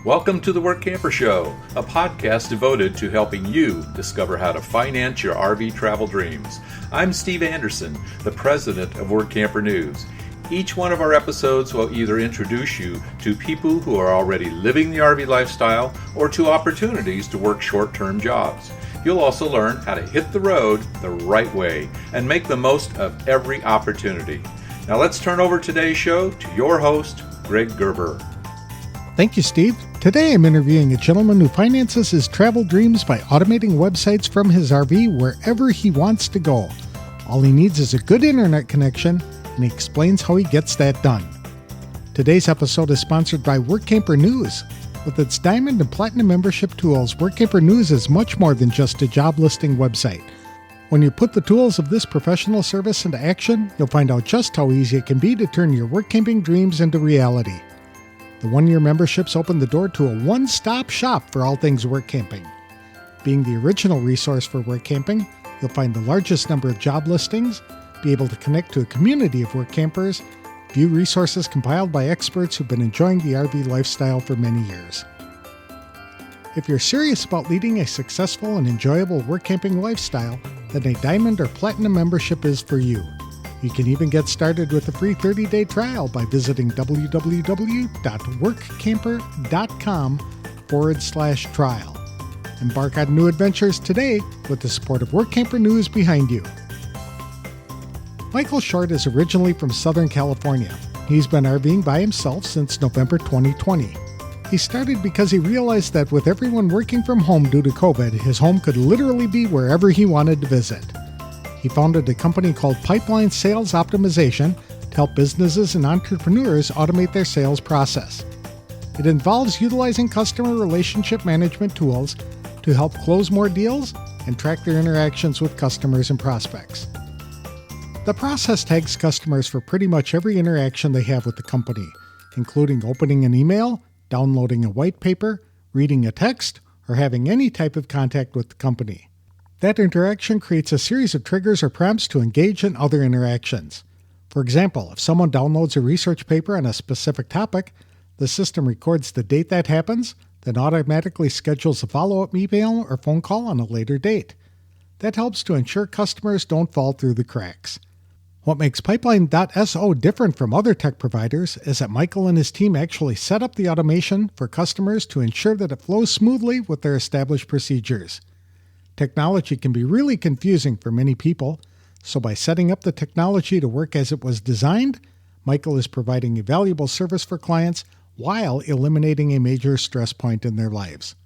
Welcome to the Workamper Show, a podcast devoted to helping you discover how to finance your RV travel dreams. I'm Steve Anderson, the president of Workamper News. Each one of our episodes will either introduce you to people who are already living the RV lifestyle or to opportunities to work short-term jobs. You'll also learn how to hit the road the right way and make the most of every opportunity. Now let's turn over today's show to your host, Greg Gerber. Thank you, Steve. Today I'm interviewing a gentleman who finances his travel dreams by automating websites from his RV wherever he wants to go. All he needs is a good internet connection, and he explains how he gets that done. Today's episode is sponsored by Workamper News. With its Diamond and Platinum membership tools, Workamper News is much more than just a job listing website. When you put the tools of this professional service into action, you'll find out just how easy it can be to turn your work camping dreams into reality. The one-year memberships open the door to a one-stop shop for all things work camping. Being the original resource for work camping, you'll find the largest number of job listings, be able to connect to a community of work campers, view resources compiled by experts who've been enjoying the RV lifestyle for many years. If you're serious about leading a successful and enjoyable work camping lifestyle, then a Diamond or Platinum membership is for you. You can even get started with a free 30-day trial by visiting www.workamper.com/trial. Embark on new adventures today with the support of Workamper News behind you. Michael Short is originally from Southern California. He's been RVing by himself since November 2020. He started because he realized that with everyone working from home due to COVID, his home could literally be wherever he wanted to visit. He founded a company called Pipeline Sales Optimization to help businesses and entrepreneurs automate their sales process. It involves utilizing customer relationship management tools to help close more deals and track their interactions with customers and prospects. The process tags customers for pretty much every interaction they have with the company, including opening an email, downloading a white paper, reading a text, or having any type of contact with the company. That interaction creates a series of triggers or prompts to engage in other interactions. For example, if someone downloads a research paper on a specific topic, the system records the date that happens, then automatically schedules a follow-up email or phone call on a later date. That helps to ensure customers don't fall through the cracks. What makes Pipeline.so different from other tech providers is that Michael and his team actually set up the automation for customers to ensure that it flows smoothly with their established procedures. Technology can be really confusing for many people, so by setting up the technology to work as it was designed, Michael is providing a valuable service for clients while eliminating a major stress point in their lives.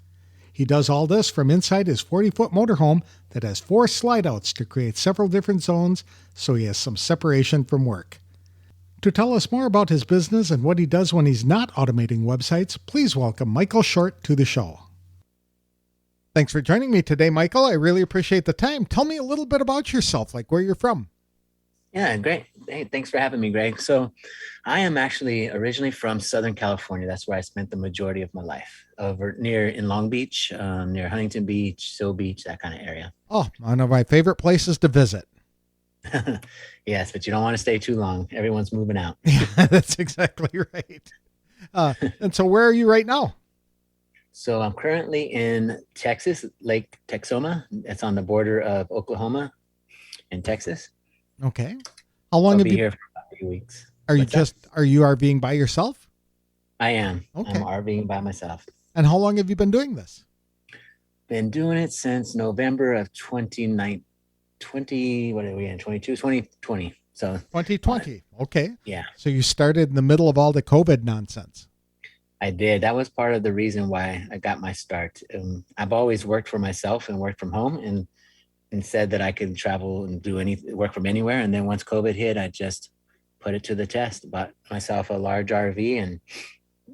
He does all this from inside his 40-foot motorhome that has 4 slide-outs to create several different zones, so he has some separation from work. To tell us more about his business and what he does when he's not automating websites, please welcome Michael Short to the show. Thanks for joining me today, Michael. I really appreciate the time. Tell me a little bit about yourself, like where you're from. Yeah, great. Hey, thanks for having me, Greg. So I am actually originally from Southern California. That's where I spent the majority of my life, over near in Long Beach, near Huntington Beach, Seal Beach, that kind of area. Oh, one of my favorite places to visit. Yes, but you don't want to stay too long. Everyone's moving out. Yeah, that's exactly right. And so where are you right now? So I'm currently in Texas, Lake Texoma. It's on the border of Oklahoma and Texas. Okay. How long I'll have be you here for about 3 weeks. Are you RVing by yourself? I am. Okay. I'm RVing by myself. And how long have you been doing this? Been doing it since November of 2020. What are we in? 2020. So 2020. Okay. Yeah. So you started in the middle of all the COVID nonsense. I did. That was part of the reason why I got my start. I've always worked for myself and worked from home and said that I could travel and do work from anywhere. And then once COVID hit, I just put it to the test, bought myself a large RV and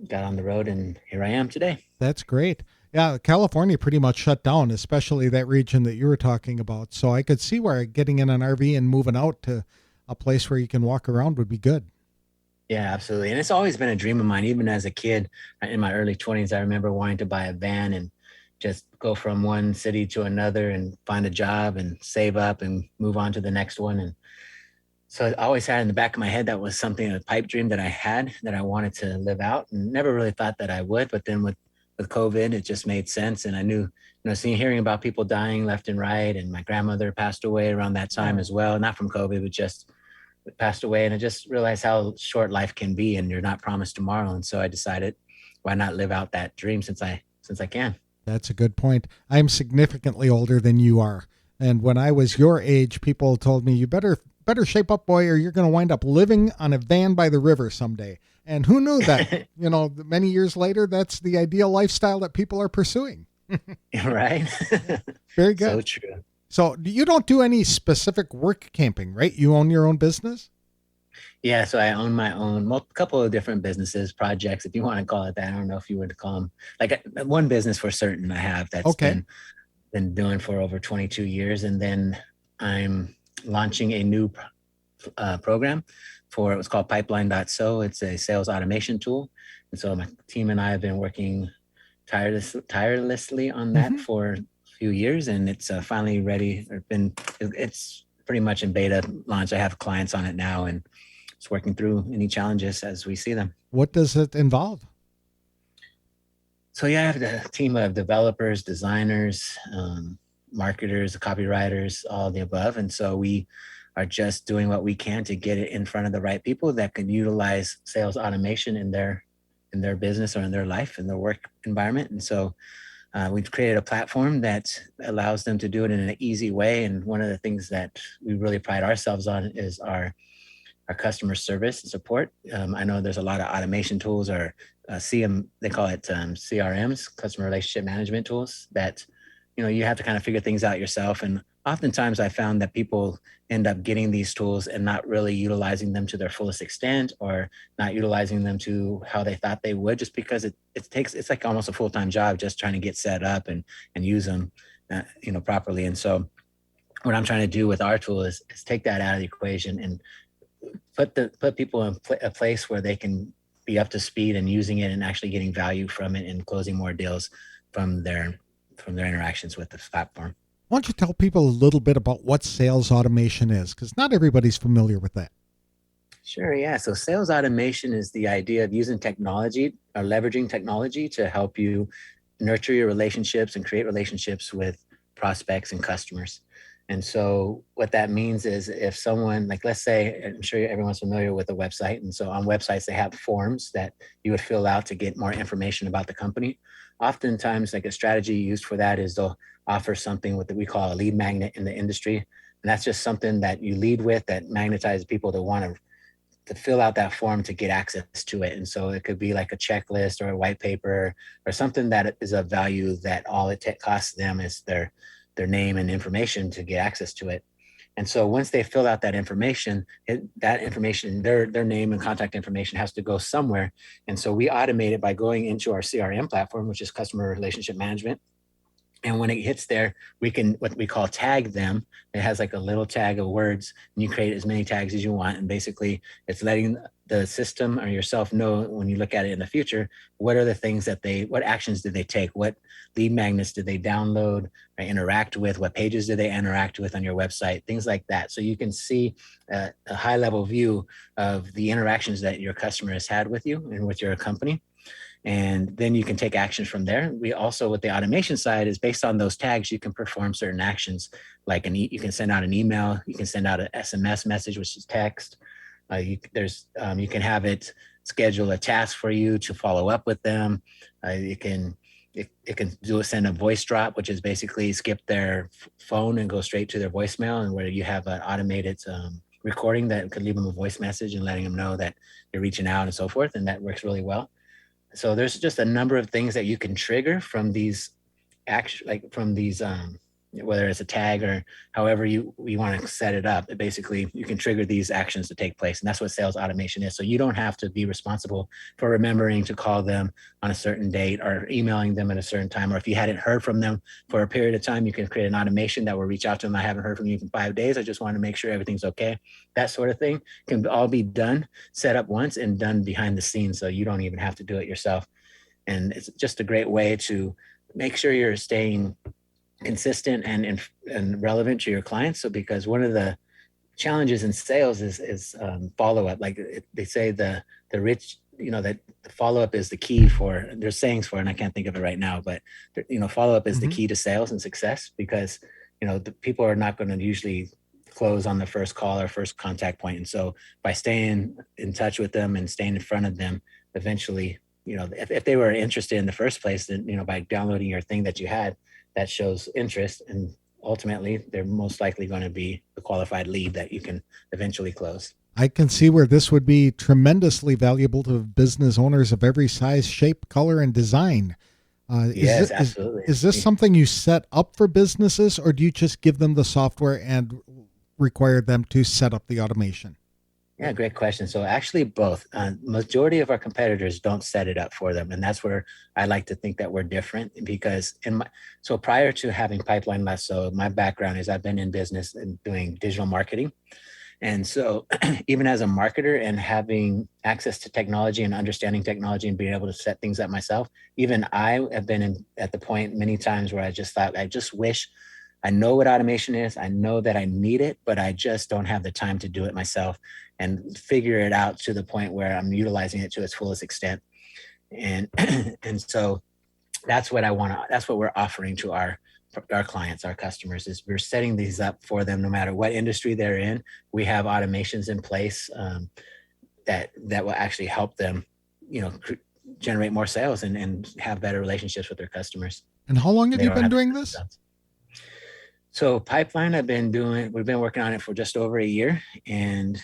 got on the road. And here I am today. That's great. Yeah, California pretty much shut down, especially that region that you were talking about. So I could see where getting in an RV and moving out to a place where you can walk around would be good. Yeah, absolutely. And it's always been a dream of mine, even as a kid in my early 20s. I remember wanting to buy a van and just go from one city to another and find a job and save up and move on to the next one. And so I always had in the back of my head, that was something, a pipe dream that I had that I wanted to live out, and never really thought that I would. But then with with COVID, it just made sense. And I knew, seeing, hearing about people dying left and right, and my grandmother passed away around that time as well, not from COVID, but just passed away. And I just realized how short life can be, and you're not promised tomorrow. And so I decided, why not live out that dream since I can. That's a good point. I'm significantly older than you are. And when I was your age, people told me, you better shape up, boy, or you're going to wind up living on a van by the river someday. And who knew that, many years later, that's the ideal lifestyle that people are pursuing. Right? Very good. So true. So you don't do any specific work camping, right? You own your own business? Yeah, so I own my own couple of different businesses, projects, if you want to call it that. I don't know if you would call them, like, one business for certain I have that's okay. been doing for over 22 years. And then I'm launching a new program for what's called Pipeline.so. It's a sales automation tool. And so my team and I have been working tirelessly on that for a few years, and it's finally ready. It's pretty much in beta launch. I have clients on it now, and it's working through any challenges as we see them. What does it involve? So yeah, I have a team of developers, designers, marketers, copywriters, all the above. And so we are just doing what we can to get it in front of the right people that can utilize sales automation in their business or in their life, in their work environment. And so we've created a platform that allows them to do it in an easy way. And one of the things that we really pride ourselves on is our customer service and support. I know there's a lot of automation tools, or they call it CRMs, customer relationship management tools, that you have to kind of figure things out yourself. And oftentimes I found that people end up getting these tools and not really utilizing them to their fullest extent, or not utilizing them to how they thought they would, just because it's like almost a full-time job just trying to get set up and use them properly. And so what I'm trying to do with our tool is take that out of the equation and put people in a place where they can be up to speed and using it and actually getting value from it and closing more deals from their interactions with the platform. Why don't you tell people a little bit about what sales automation is? Because not everybody's familiar with that. Sure, yeah. So sales automation is the idea of using technology or leveraging technology to help you nurture your relationships and create relationships with prospects and customers. And so what that means is, if someone, like, let's say, I'm sure everyone's familiar with a website. And so on websites, they have forms that you would fill out to get more information about the company. Oftentimes, like, a strategy used for that is they'll offer something what we call a lead magnet in the industry. And that's just something that you lead with that magnetizes people to want to fill out that form to get access to it. And so it could be like a checklist or a white paper or something that is of value, that all it costs them is their name and information to get access to it. And so once they fill out that information, that information, their name and contact information, has to go somewhere. And so we automate it by going into our CRM platform, which is customer relationship management. And when it hits there, we can, what we call, tag them. It has like a little tag of words, and you create as many tags as you want. And basically it's letting the system or yourself know, when you look at it in the future, what are the things what actions did they take? What lead magnets did they download or interact with? What pages did they interact with on your website? Things like that. So you can see a high level view of the interactions that your customer has had with you and with your company. And then you can take action from there. We also, with the automation side, is based on those tags, you can perform certain actions, like you can send out an email, you can send out an SMS message, which is text. You can have it schedule a task for you to follow up with them. It can send a voice drop, which is basically skip their phone and go straight to their voicemail, and where you have an automated recording that could leave them a voice message and letting them know that you're reaching out and so forth. And that works really well. So there's just a number of things that you can trigger from these whether it's a tag or however you want to set it up. Basically, you can trigger these actions to take place. And that's what sales automation is. So you don't have to be responsible for remembering to call them on a certain date or emailing them at a certain time. Or if you hadn't heard from them for a period of time, you can create an automation that will reach out to them. I haven't heard from you in 5 days. I just want to make sure everything's okay. That sort of thing can all be done, set up once, and done behind the scenes. So you don't even have to do it yourself. And it's just a great way to make sure you're staying consistent and relevant to your clients. So, because one of the challenges in sales is follow-up. Like they say, the that the follow-up is the key for, there's sayings for it, and I can't think of it right now, but follow-up is the Hmm. key to sales and success, because the people are not going to usually close on the first call or first contact point. And so by staying in touch with them and staying in front of them, eventually, if they were interested in the first place, then by downloading your thing that you had, that shows interest, and ultimately they're most likely going to be a qualified lead that you can eventually close. I can see where this would be tremendously valuable to business owners of every size, shape, color, and design. Yes, absolutely. Is this something you set up for businesses, or do you just give them the software and require them to set up the automation? Yeah, great question. So actually both. Majority of our competitors don't set it up for them. And that's where I like to think that we're different, because so prior to having Pipeline Lasso, my background is I've been in business and doing digital marketing. And so even as a marketer and having access to technology and understanding technology and being able to set things up myself, even I have been at the point many times where I just thought, I just wish I know what automation is. I know that I need it, but I just don't have the time to do it myself and figure it out to the point where I'm utilizing it to its fullest extent. And and so that's what we're offering to our clients, our customers, is we're setting these up for them no matter what industry they're in. We have automations in place that will actually help them, generate more sales and have better relationships with their customers. And how long have They you don't been have to doing do it this? themselves. So Pipeline, we've been working on it for just over a year, and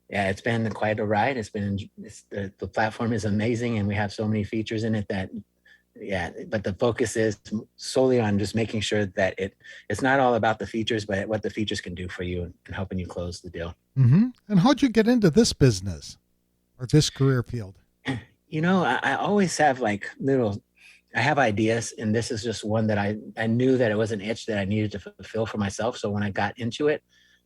yeah, it's been quite a ride. The platform is amazing, and we have so many features in it that, yeah, but the focus is solely on just making sure that it's not all about the features, but what the features can do for you and helping you close the deal. Mm-hmm. And how'd you get into this business or this career field? I always have I have ideas, and this is just one that I knew that it was an itch that I needed to fulfill for myself. So when I got into it,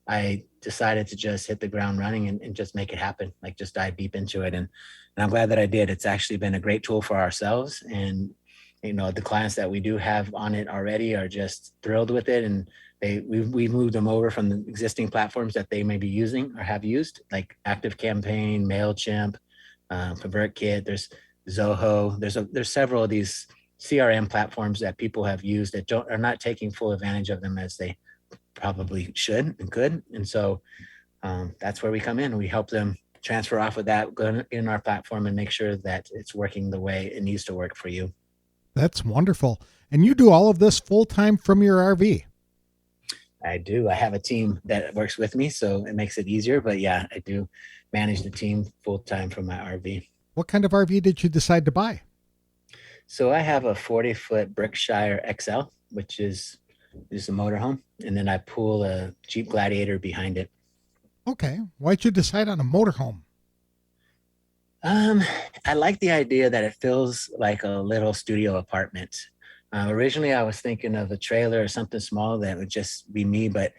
I decided to just hit the ground running and just make it happen, like just dive deep into it. And I'm glad that I did. It's actually been a great tool for ourselves. And, the clients that we do have on it already are just thrilled with it. And we moved them over from the existing platforms that they may be using or have used, like ActiveCampaign, MailChimp, ConvertKit. There's Zoho. There's several of these CRM platforms that people have used that are not taking full advantage of them as they probably should and could. And so that's where we come in. We help them transfer off of that, go in our platform, and make sure that it's working the way it needs to work for you. That's wonderful. And you do all of this full time from your RV? I do. I have a team that works with me, so it makes it easier. But yeah, I do manage the team full time from my RV. What kind of RV did you decide to buy? So I have a 40-foot Berkshire XL, which is a motorhome, and then I pull a Jeep Gladiator behind it. Okay. Why'd you decide on a motorhome? I like the idea that it feels like a little studio apartment. Originally, I was thinking of a trailer or something small that would just be me, but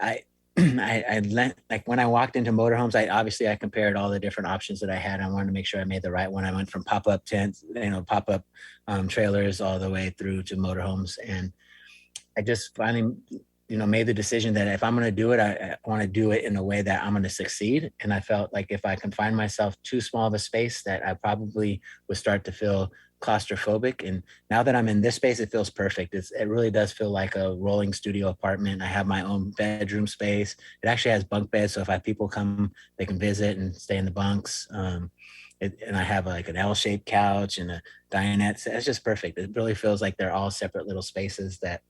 I, like when I walked into motorhomes, I compared all the different options that I had. I wanted to make sure I made the right one. I went from pop-up tents, pop-up trailers, all the way through to motorhomes, and I just finally, made the decision that if I'm going to do it, I want to do it in a way that I'm going to succeed. And I felt like if I confine myself too small of a space, that I probably would start to feel claustrophobic. And now that I'm in this space, it feels perfect. It really does feel like a rolling studio apartment. I have my own bedroom space. It actually has bunk beds, so if I have people come, they can visit and stay in the bunks. And I have like an L-shaped couch and a dinette. So it's just perfect. It really feels like they're all separate little spaces that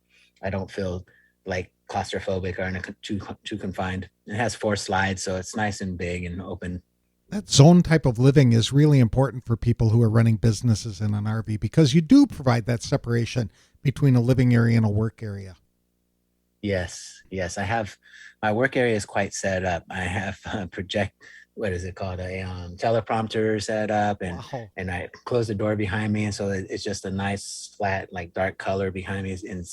I don't feel like claustrophobic or too confined. It has 4 slides, so it's nice and big and open. That zone type of living is really important for people who are running businesses in an RV, because you do provide that separation between a living area and a work area. Yes. I have, my work area is quite set up. I have what is it called? A teleprompter set up, and Wow. and I close the door behind me, and so it's just a nice flat, like dark color behind me, and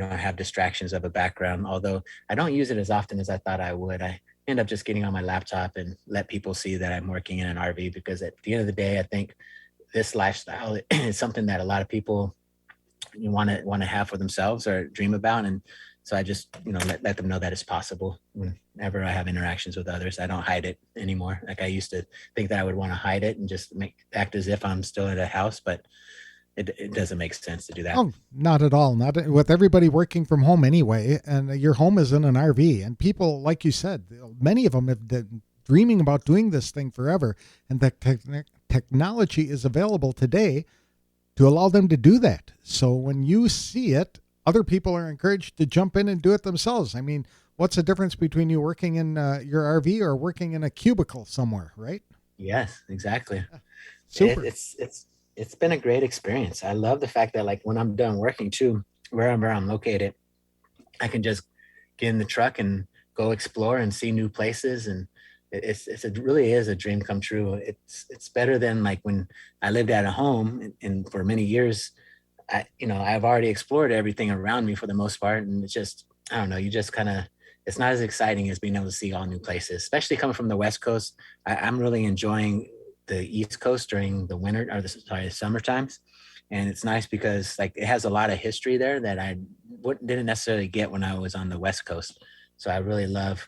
I have distractions of a background. Although I don't use it as often as I thought I would. I end up just getting on my laptop and let people see that I'm working in an RV, because at the end of the day, I think this lifestyle is something that a lot of people want to have for themselves or dream about. And So I just, let them know that it's possible whenever I have interactions with others. I don't hide it anymore. Like I used to think that I would want to hide it and just act as if I'm still at a house, but it doesn't make sense to do that. Oh, not at all. Not with everybody working from home anyway, and your home is in an RV. And people, like you said, many of them have been dreaming about doing this thing forever, and the technology is available today to allow them to do that. So when you see it, other people are encouraged to jump in and do it themselves. I mean, what's the difference between you working in your RV or working in a cubicle somewhere, right? Yes, exactly. Super. It's been a great experience. I love the fact that like when I'm done working too, wherever I'm located, I can just get in the truck and go explore and see new places. And it really is a dream come true. It's better than like when I lived at a home and for many years, I've already explored everything around me for the most part. And it's just, I don't know, you just kind of, it's not as exciting as being able to see all new places, especially coming from the West Coast. I'm really enjoying the East Coast during the winter or the summer times. And it's nice because like it has a lot of history there that I didn't necessarily get when I was on the West Coast. So I really love,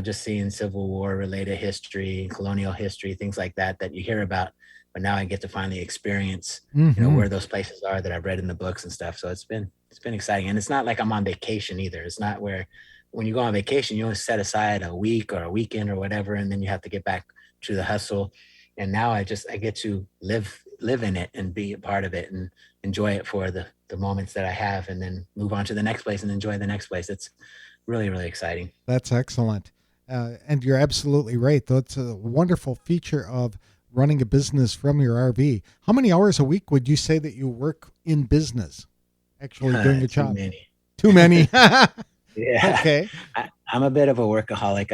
just seeing Civil War related history, colonial history, things like that you hear about. But now I get to finally experience, where those places are that I've read in the books and stuff. So it's been exciting. And it's not like I'm on vacation either. It's not where when you go on vacation, you only set aside a week or a weekend or whatever, and then you have to get back to the hustle. And now I get to live in it and be a part of it and enjoy it for the moments that I have, and then move on to the next place and enjoy the next place. It's really, really exciting. That's excellent. And you're absolutely right. That's a wonderful feature of running a business from your RV. How many hours a week would you say that you work in business, actually doing a job? Too many. Too many. Yeah. Okay. I'm a bit of a workaholic.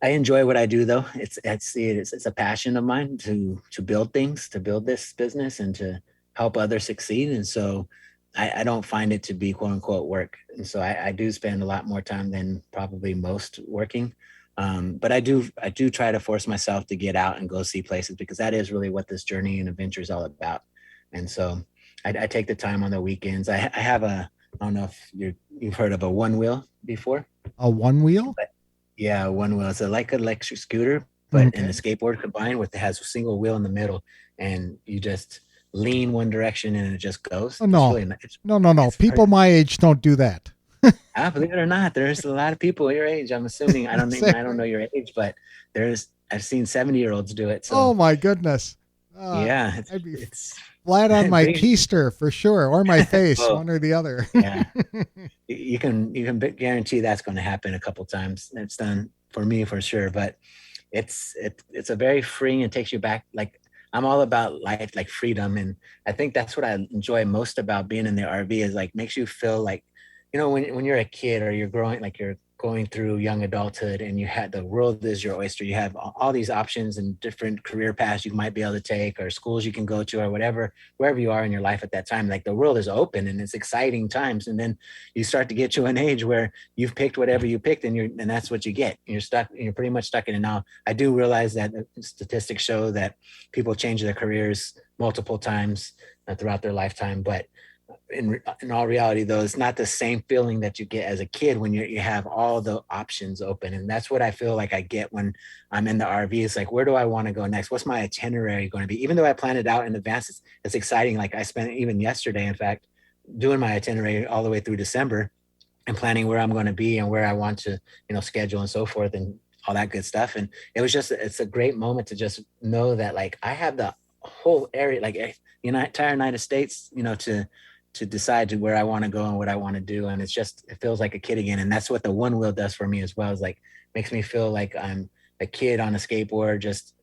I enjoy what I do though. It's a passion of mine to build things, to build this business and to help others succeed. And so I don't find it to be quote unquote work. And so I do spend a lot more time than probably most working. But I do try to force myself to get out and go see places, because that is really what this journey and adventure is all about. And so I take the time on the weekends. I have I don't know if you've heard of a one wheel before. A one wheel? But yeah, one wheel. It's like an electric scooter, but in a skateboard combined with, it has a single wheel in the middle, and you just lean one direction and it just goes. Oh, no. No. People my age don't do that. Believe it or not, there's a lot of people your age. I'm assuming, I don't know your age, but I've seen 70-year-olds do it. So. Oh my goodness. Yeah, it's flat on my keister for sure, or my face, one or the other. Yeah, you can guarantee that's going to happen a couple times. It's done for me for sure, but it's a very freeing. It takes you back. Like, I'm all about life, like freedom, and I think that's what I enjoy most about being in the RV is like makes you feel like, when you're a kid or you're going through young adulthood and you had the world is your oyster, you have all these options and different career paths you might be able to take, or schools you can go to, or wherever you are in your life at that time. Like, the world is open and it's exciting times. And then you start to get to an age where you've picked whatever you picked, and that's what you get. You're stuck. You're pretty much stuck in it. Now, I do realize that statistics show that people change their careers multiple times throughout their lifetime, but in all reality, though, it's not the same feeling that you get as a kid when you have all the options open. And that's what I feel like I get when I'm in the RV. It's like, where do I want to go next? What's my itinerary going to be? Even though I planned it out in advance, it's exciting. Like, I spent even yesterday, in fact, doing my itinerary all the way through December and planning where I'm going to be and where I want to, schedule and so forth and all that good stuff. And it's a great moment to just know that, like, I have the whole area, like the entire United States, to decide to where I want to go and what I want to do. And it feels like a kid again. And that's what the one wheel does for me as well. Is like, makes me feel like I'm a kid on a skateboard, just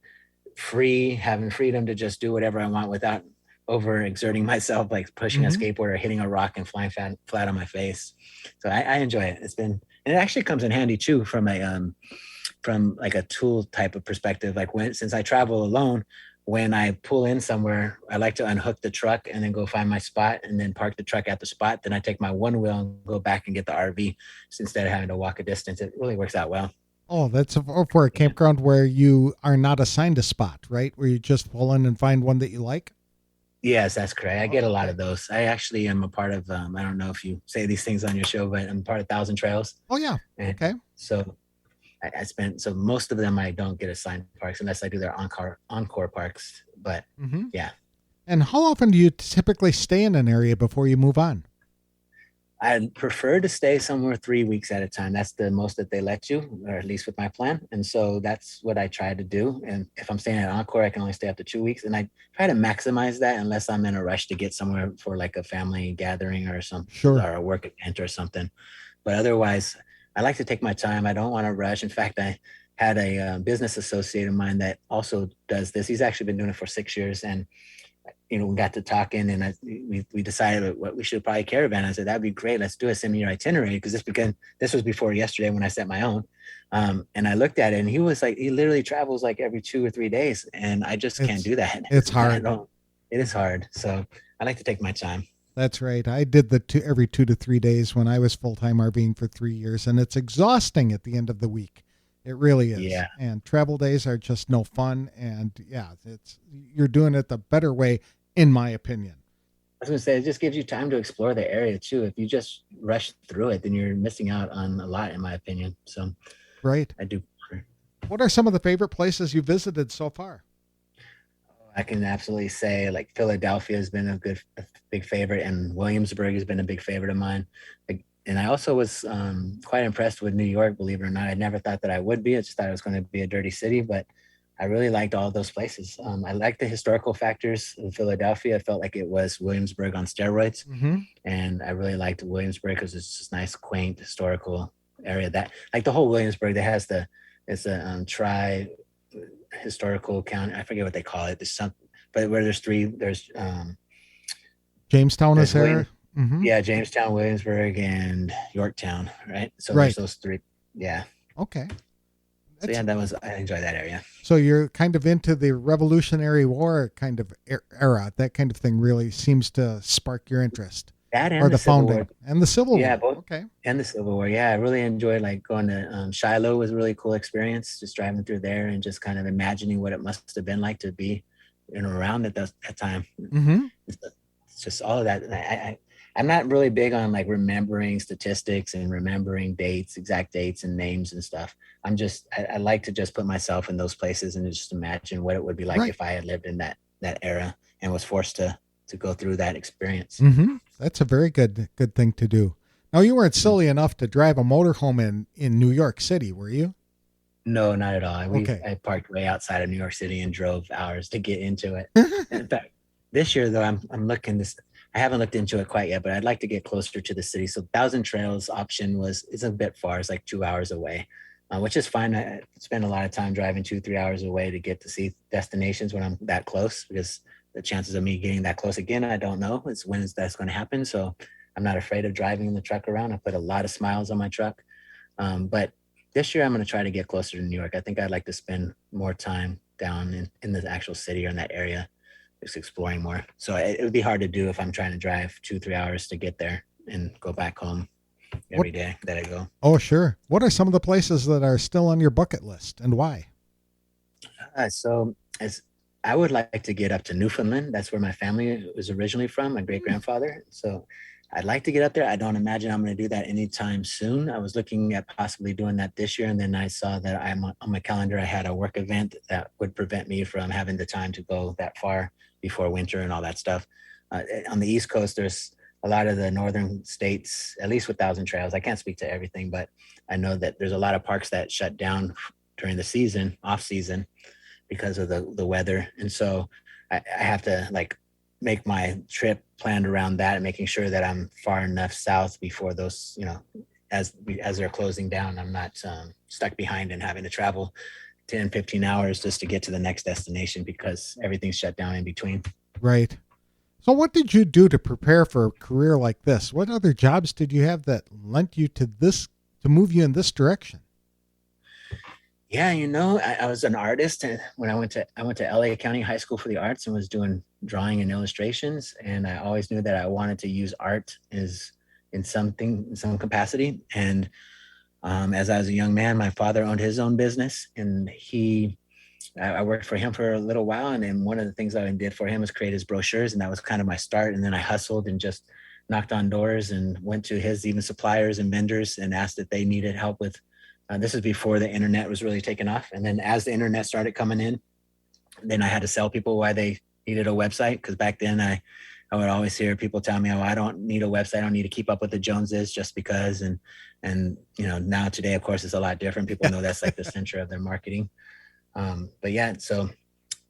free, having freedom to just do whatever I want without overexerting myself, like pushing a skateboard or hitting a rock and flying flat on my face. So I enjoy it. And it actually comes in handy too from like a tool type of perspective. Like, since I travel alone, when I pull in somewhere, I like to unhook the truck and then go find my spot and then park the truck at the spot. Then I take my one wheel and go back and get the RV instead of having to walk a distance. It really works out well. Oh, that's for a campground where you are not assigned a spot, right? Where you just pull in and find one that you like? Yes, that's correct. I get a lot Okay. of those. I actually am a part of, I don't know if you say these things on your show, but I'm part of Thousand Trails. Oh yeah. And Okay. so so most of them I don't get assigned parks unless I do their encore parks. But Hmm. yeah, And how often do you typically stay in an area before you move on? I prefer to stay somewhere 3 weeks at a time. That's the most that they let you, or at least with my plan. And so that's what I try to do. And if I'm staying at Encore, I can only stay up to 2 weeks. And I try to maximize that unless I'm in a rush to get somewhere for like a family gathering or Sure. or a work event or something. But otherwise, I like to take my time. I don't want to rush. In fact, I had a business associate of mine that also does this. He's actually been doing it for 6 years, and we got to talking, and we decided what we should probably caravan. I said that'd be great. Let's do a semi-year itinerary because this was before yesterday when I set my own. And I looked at it, and he was like, he literally travels like every 2 or 3 days, and I just can't It's do that. it's I hard. don't. It is hard, so I like to take my time. That's right. I did every 2 to 3 days when I was full time RVing for 3 years, and it's exhausting at the end of the week. It really is. Yeah. And travel days are just no fun. And yeah, it's you're doing it the better way, in my opinion. I was gonna say it just gives you time to explore the area too. If you just rush through it, then you're missing out on a lot, in my opinion. So Right. I do. What are some of the favorite places you visited so far? I can absolutely say like Philadelphia has been a big favorite, and Williamsburg has been a big favorite of mine. And I also was quite impressed with New York, believe it or not. I never thought that I would be. I just thought it was going to be a dirty city, but I really liked all those places. I liked the historical factors of Philadelphia. I felt like it was Williamsburg on steroids, Mm-hmm. and I really liked Williamsburg because it's just nice, quaint, historical area. That like the whole Williamsburg that has it's a tri historical county. I forget what they call it. There's some, but where there's three, Jamestown is there's there. William, Mm-hmm. yeah, Jamestown, Williamsburg, and Yorktown, right? So there's Right. those three. Yeah. Okay. So That's yeah, I enjoy that area. so you're kind of into the Revolutionary War kind of era. That kind of thing really seems to spark your interest, That or and the the Civil War. founding and the Civil Yeah, War. both Okay. and the Civil War. Yeah, I really enjoyed like going to Shiloh was a really cool experience. Just driving through there and just kind of imagining what it must have been like to be, around at that time. Mm-hmm. It's just all of that. And I'm not really big on like remembering statistics and remembering dates, exact dates and names and stuff. I like to just put myself in those places and just imagine what it would be like Right. if I had lived in that era and was forced to go through that experience. Mm-hmm. That's a very good thing to do. Now, you weren't Mm. silly enough to drive a motorhome in New York City, were you? No, not at all. Okay. I parked way outside of New York City and drove hours to get into it. In fact, this year though, I'm looking this. I haven't looked into it quite yet, but I'd like to get closer to the city. So Thousand Trails option is a bit far. It's like 2 hours away, which is fine. I spend a lot of time driving 2 3 hours away to get to see destinations when I'm that close, because the chances of me getting that close again, I don't know. It's when that's going to happen. So I'm not afraid of driving the truck around. I put a lot of smiles on my truck. But this year I'm going to try to get closer to New York. I think I'd like to spend more time down in the actual city or in that area, just exploring more. So it would be hard to do if I'm trying to drive 2 3 hours to get there and go back home What? every day that I go. Oh, sure. What are some of the places that are still on your bucket list, and why? So as I would like to get up to Newfoundland. That's where my family was originally from, my great grandfather. So I'd like to get up there. I don't imagine I'm going to do that anytime soon. I was looking at possibly doing that this year, and then I saw that I'm on my calendar. I had a work event that would prevent me from having the time to go that far before winter and all that stuff. On the East Coast, there's a lot of the northern states, at least with Thousand Trails. I can't speak to everything, but I know that there's a lot of parks that shut down during the season, off season, because of the weather. And so I have to like make my trip planned around that and making sure that I'm far enough south before those, as they're closing down, I'm not stuck behind and having to travel 10, 15 hours just to get to the next destination because everything's shut down in between. Right. So, what did you do to prepare for a career like this? What other jobs did you have that lent you to move you in this direction? Yeah, I was an artist, and when I went to LA County High School for the Arts and was doing drawing and illustrations, and I always knew that I wanted to use art as in some capacity. And as I was a young man, my father owned his own business, and he I worked for him for a little while, and then one of the things I did for him was create his brochures, and that was kind of my start. And then I hustled and just knocked on doors and went to his even suppliers and vendors and asked if they needed help with. This is before the internet was really taking off, and then as the internet started coming in, then I had to sell people why they needed a website, because back then I would always hear people tell me, "Oh, I don't need a website. I don't need to keep up with the Joneses just because." And now today, of course, it's a lot different. People know that's like the center of their marketing. But yeah, so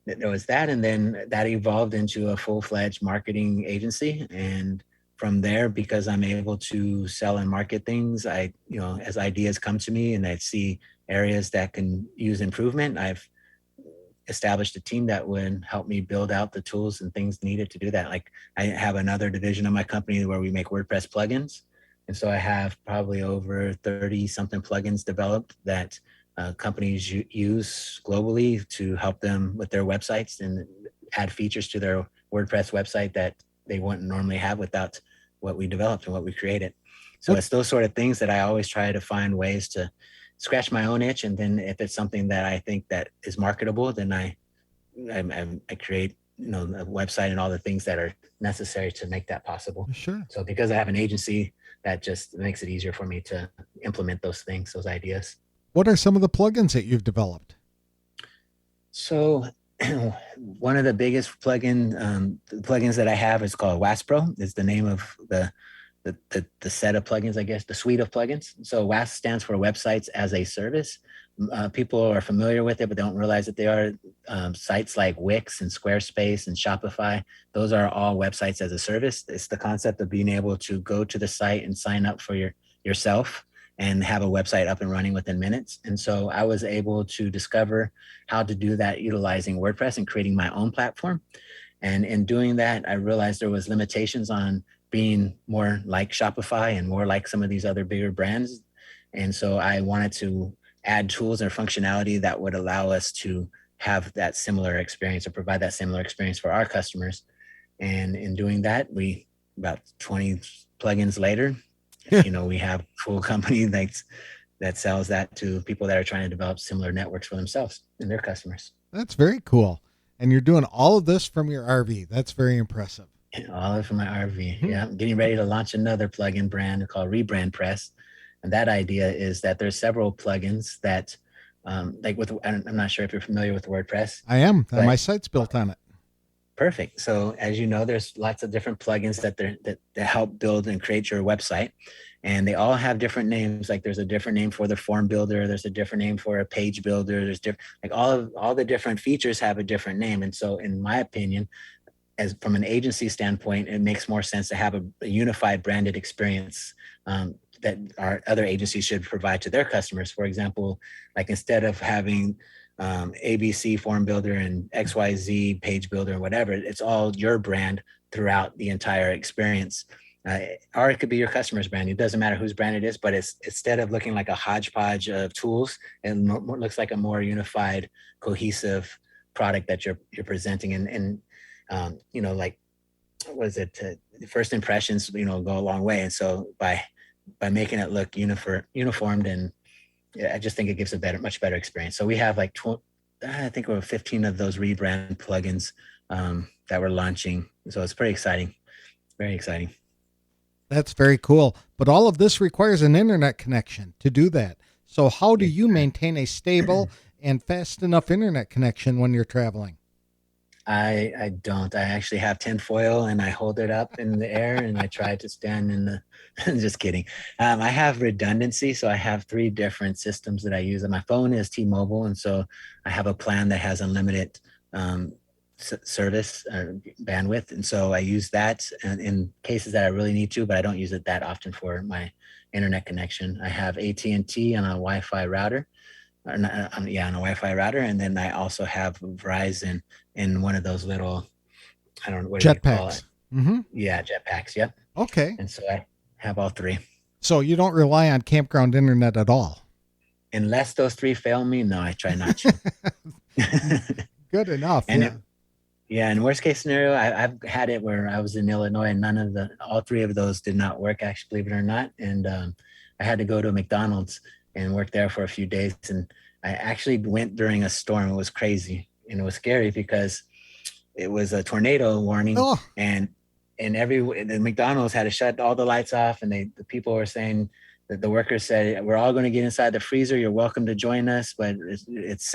there was that, and then that evolved into a full-fledged marketing agency. And from there, because I'm able to sell and market things, as ideas come to me and I see areas that can use improvement, I've established a team that would help me build out the tools and things needed to do that. Like, I have another division of my company where we make WordPress plugins. And so I have probably over 30 something plugins developed that companies use globally to help them with their websites and add features to their WordPress website that they wouldn't normally have without what we developed and what we created. So it's those sort of things that I always try to find ways to scratch my own itch. And then if it's something that I think that is marketable, then I create, a website and all the things that are necessary to make that possible. Sure. So because I have an agency, that just makes it easier for me to implement those things, those ideas. What are some of the plugins that you've developed? So one of the biggest plugins that I have is called WASPro. Is the name of the set of plugins, I guess, the suite of plugins. So WAS stands for Websites as a Service. People are familiar with it, but don't realize that they are sites like Wix and Squarespace and Shopify. Those are all websites as a service. It's the concept of being able to go to the site and sign up for yourself and have a website up and running within minutes. And so I was able to discover how to do that utilizing WordPress and creating my own platform. And in doing that, I realized there was limitations on being more like Shopify and more like some of these other bigger brands. And so I wanted to add tools or functionality that would allow us to have that similar experience or provide that similar experience for our customers. And in doing that, about 20 plugins later, we have a full company that sells that to people that are trying to develop similar networks for themselves and their customers. That's very cool. And you're doing all of this from your RV. That's very impressive. All of it from my RV. Yeah. I'm getting ready to launch another plugin brand called Rebrand Press. And that idea is that there's several plugins that, I'm not sure if you're familiar with WordPress. I am. My site's built on it. Perfect. So as you know, there's lots of different plugins that help build and create your website. And they all have different names. Like, there's a different name for the form builder. There's a different name for a page builder. There's different, like all the different features have a different name. And so in my opinion, as from an agency standpoint, it makes more sense to have a unified branded experience that our other agencies should provide to their customers. For example, like, instead of having ABC form builder and XYZ page builder and whatever, it's all your brand throughout the entire experience. Or it could be your customer's brand. It doesn't matter whose brand it is, but it's, instead of looking like a hodgepodge of tools, it looks like a more unified, cohesive product that you're presenting. And like, what is it? First impressions, go a long way. And so by making it look uniformed, and I just think it gives a much better experience. So we have I think we're 15 of those rebrand plugins that we're launching. So it's pretty exciting, very exciting. That's very cool. But all of this requires an internet connection to do that. So how do you maintain a stable and fast enough internet connection when you're traveling? I don't. I actually have tinfoil and I hold it up in the air and I try to stand in the, just kidding. I have redundancy. So I have 3 different systems that I use. And my phone is T-Mobile. And so I have a plan that has unlimited service or bandwidth. And so I use that in cases that I really need to, but I don't use it that often for my internet connection. I have AT&T on a Wi-Fi router. On a Wi-Fi router. And then I also have Verizon in one of those little, I don't know what you call it. Mm-hmm. Yeah, jetpacks. Yep. Okay. And so I have all 3. So you don't rely on campground internet at all? Unless those 3 fail me, no, I try not to. Good enough. And in worst case scenario, I've had it where I was in Illinois and all 3 of those did not work, actually, believe it or not. And I had to go to a McDonald's and worked there for a few days. And I actually went during a storm. It was crazy and it was scary because it was a tornado warning, Oh, and the McDonald's had to shut all the lights off, and the people were saying that the workers said, we're all going to get inside the freezer. You're welcome to join us, but it's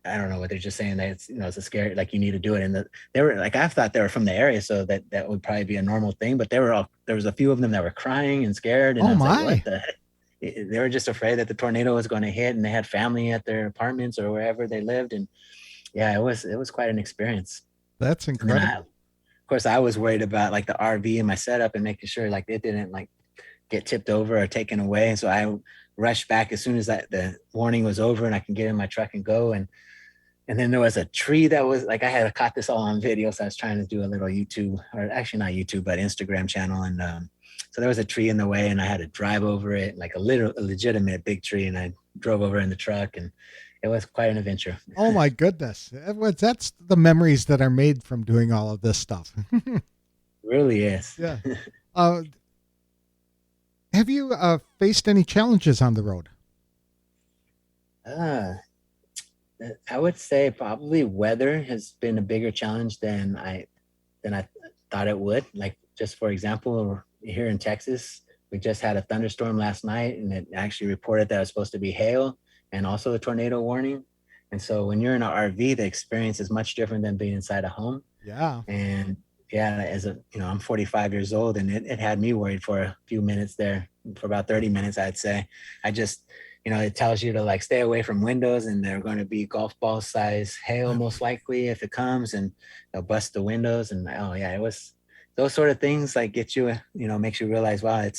I don't know what they're just saying that it's a scary, like you need to do it. And they were like, I thought they were from the area, so that would probably be a normal thing, but there was a few of them that were crying and scared, and oh I was like, my. what the heck? They were just afraid that the tornado was going to hit, and they had family at their apartments or wherever they lived. And yeah, it was quite an experience. That's And then incredible. of course, I was worried about like the RV and my setup and making sure like it didn't like get tipped over or taken away. And so I rushed back as soon as the warning was over and I can get in my truck and go. And then there was a tree that was like, I had caught this all on video. So I was trying to do a little YouTube, or actually not YouTube, but Instagram channel. And so there was a tree in the way and I had to drive over it, like a legitimate big tree. And I drove over in the truck, and it was quite an adventure. Oh my goodness. That's the memories that are made from doing all of this stuff. Really is. Yeah. Uh, have you faced any challenges on the road? Uh, I would say probably weather has been a bigger challenge than I thought it would. Like just for example, here in Texas, we just had a thunderstorm last night, and it actually reported that it was supposed to be hail and also a tornado warning. And so when you're in an RV, the experience is much different than being inside a home. Yeah. And yeah, I'm 45 years old, and it had me worried for a few minutes there, for about 30 minutes, I'd say. I just, it tells you to like stay away from windows, and they're going to be golf ball size hail most likely if it comes, and they'll bust the windows. And oh yeah, it was those sort of things like get you, makes you realize, wow, it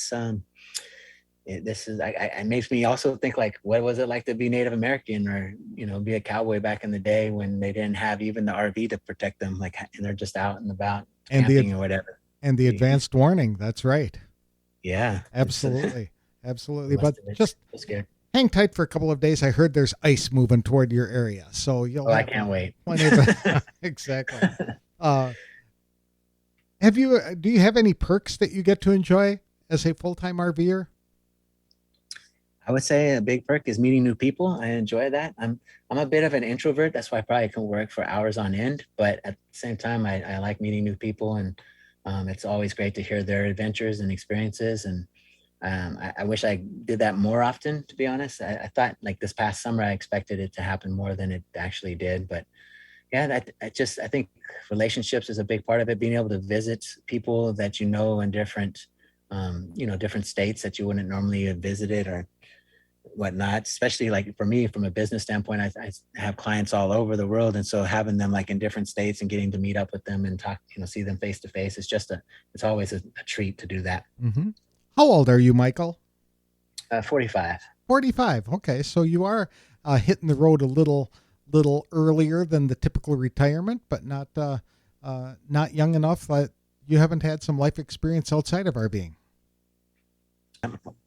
makes me also think like, what was it like to be Native American or, be a cowboy back in the day when they didn't have even the RV to protect them, like, and they're just out and about And camping or whatever. and the advanced warning. That's right. Yeah, Absolutely. Absolutely. must But have been just so scared. hang tight for a couple of days. I heard there's ice moving toward your area. So you'll Oh, I have can't wait. plenty of exactly. Uh, do you have any perks that you get to enjoy as a full-time RVer? I would say a big perk is meeting new people. I enjoy that. I'm a bit of an introvert. That's why I probably can work for hours on end. But at the same time, I like meeting new people, and it's always great to hear their adventures and experiences. And I wish I did that more often, to be honest. I thought like this past summer, I expected it to happen more than it actually did. But yeah, I think relationships is a big part of it. Being able to visit people that in different, different states that you wouldn't normally have visited or whatnot, especially like for me from a business standpoint, I have clients all over the world, and so having them like in different states and getting to meet up with them and talk, see them face to face, it's always a treat to do that. Mm-hmm. How old are you, Michael? 45. 45. Okay. So you are hitting the road a little earlier than the typical retirement, but not young enough that you haven't had some life experience outside of RVing.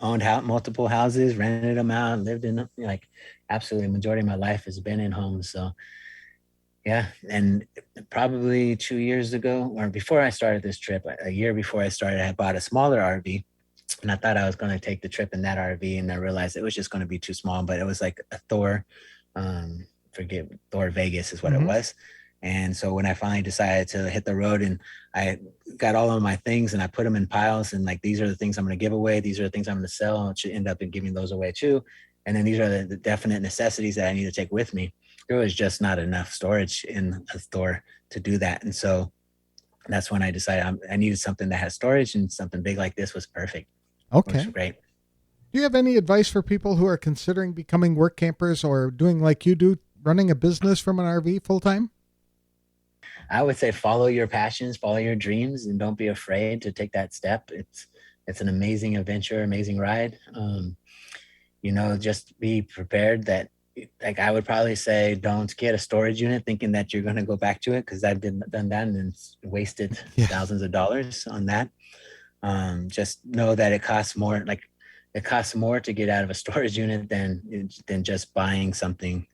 Owned multiple houses, rented them out, lived in them. Like absolutely, the majority of my life has been in homes. So yeah, and probably 2 years ago, or before I started this trip, a year before I started, I bought a smaller RV, and I thought I was going to take the trip in that RV, and I realized it was just going to be too small. But it was like a Thor, Thor Vegas is what it was. And so when I finally decided to hit the road, and I got all of my things and I put them in piles, and like, these are the things I'm going to give away. These are the things I'm going to sell. I should end up in giving those away too. And then these are the definite necessities that I need to take with me. There was just not enough storage in a store to do that. And so that's when I decided I needed something that has storage, and something big like this was perfect. Okay. It was great. Do you have any advice for people who are considering becoming work campers or doing like you do, running a business from an RV full time? I would say follow your passions, follow your dreams, and don't be afraid to take that step. It's an amazing adventure, amazing ride. Just be prepared that, like, I would probably say don't get a storage unit thinking that you're going to go back to it, because I've done that and wasted thousands of dollars on that. Just know that it costs more. Like, it costs more to get out of a storage unit than just buying something,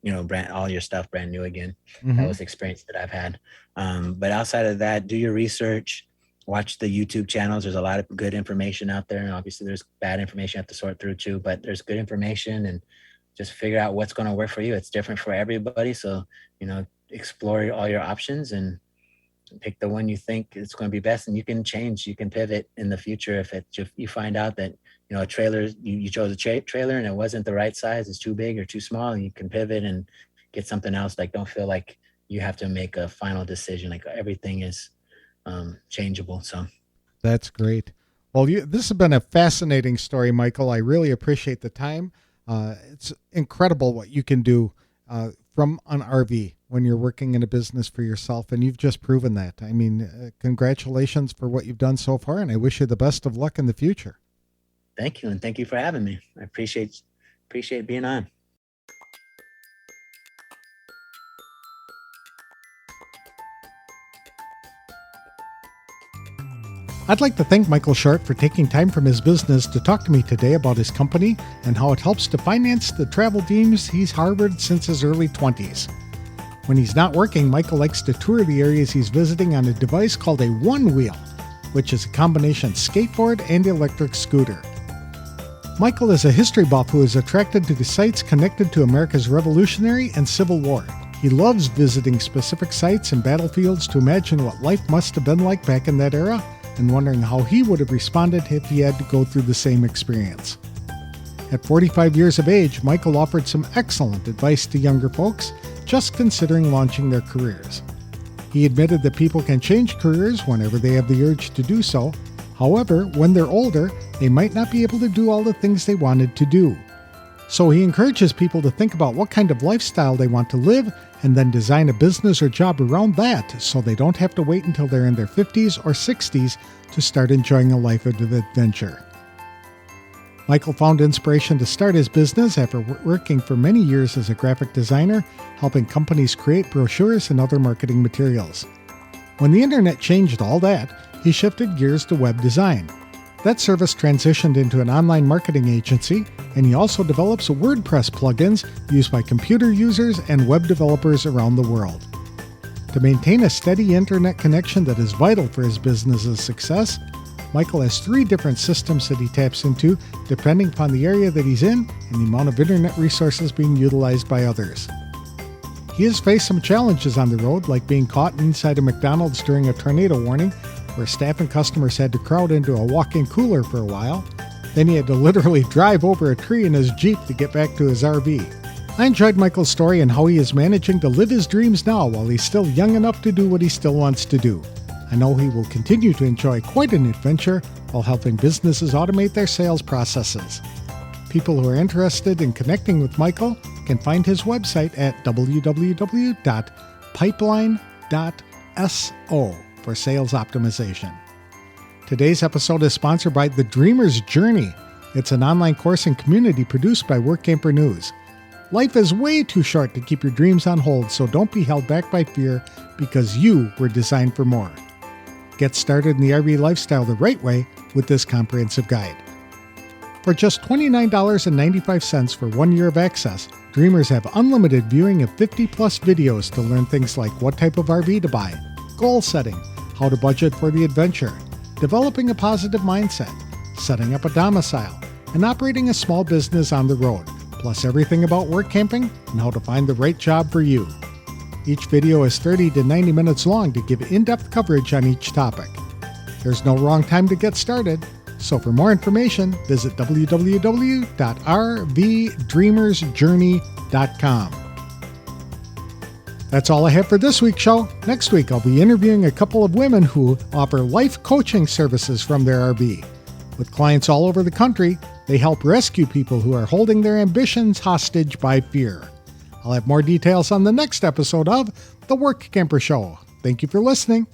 all your stuff brand new again. Mm-hmm. That was the experience that I've had. But outside of that, do your research, watch the YouTube channels. There's a lot of good information out there. And obviously there's bad information you have to sort through too, but there's good information, and just figure out what's going to work for you. It's different for everybody. So, explore all your options and pick the one you think is going to be best. And you can change, you can pivot in the future. If you find out that, a trailer, you chose a trailer and it wasn't the right size, it's too big or too small, and you can pivot and get something else. Like, don't feel like you have to make a final decision. Like, everything is changeable. So that's great. Well, this has been a fascinating story, Michael. I really appreciate the time. It's incredible what you can do from an RV when you're working in a business for yourself, and you've just proven that. I mean, congratulations for what you've done so far, and I wish you the best of luck in the future. Thank you, and thank you for having me. I appreciate being on. I'd like to thank Michael Short for taking time from his business to talk to me today about his company and how it helps to finance the travel dreams he's harbored since his early 20s. When he's not working, Michael likes to tour the areas he's visiting on a device called a one-wheel, which is a combination skateboard and electric scooter. Michael is a history buff who is attracted to the sites connected to America's Revolutionary and Civil War. He loves visiting specific sites and battlefields to imagine what life must have been like back in that era, and wondering how he would have responded if he had to go through the same experience. At 45 years of age, Michael offered some excellent advice to younger folks just considering launching their careers. He admitted that people can change careers whenever they have the urge to do so. However, when they're older, they might not be able to do all the things they wanted to do. So he encourages people to think about what kind of lifestyle they want to live and then design a business or job around that so they don't have to wait until they're in their 50s or 60s to start enjoying a life of adventure. Michael found inspiration to start his business after working for many years as a graphic designer, helping companies create brochures and other marketing materials. When the internet changed all that, he shifted gears to web design. That service transitioned into an online marketing agency, and he also develops WordPress plugins used by computer users and web developers around the world. To maintain a steady internet connection that is vital for his business's success, Michael has 3 different systems that he taps into depending upon the area that he's in and the amount of internet resources being utilized by others. He has faced some challenges on the road, like being caught inside a McDonald's during a tornado warning, where staff and customers had to crowd into a walk-in cooler for a while. Then he had to literally drive over a tree in his Jeep to get back to his RV. I enjoyed Michael's story and how he is managing to live his dreams now while he's still young enough to do what he still wants to do. I know he will continue to enjoy quite an adventure while helping businesses automate their sales processes. People who are interested in connecting with Michael can find his website at www.pipeline.so for sales optimization. Today's episode is sponsored by The Dreamer's Journey. It's an online course and community produced by Workamper News. Life is way too short to keep your dreams on hold, so don't be held back by fear because you were designed for more. Get started in the RV lifestyle the right way with this comprehensive guide. For just $29.95 for 1 year of access, Dreamers have unlimited viewing of 50-plus videos to learn things like what type of RV to buy, goal setting, how to budget for the adventure, developing a positive mindset, setting up a domicile, and operating a small business on the road, plus everything about work camping and how to find the right job for you. Each video is 30 to 90 minutes long to give in-depth coverage on each topic. There's no wrong time to get started, so for more information, visit www.rvdreamersjourney.com. That's all I have for this week's show. Next week, I'll be interviewing a couple of women who offer life coaching services from their RV. With clients all over the country, they help rescue people who are holding their ambitions hostage by fear. I'll have more details on the next episode of The Workamper Show. Thank you for listening.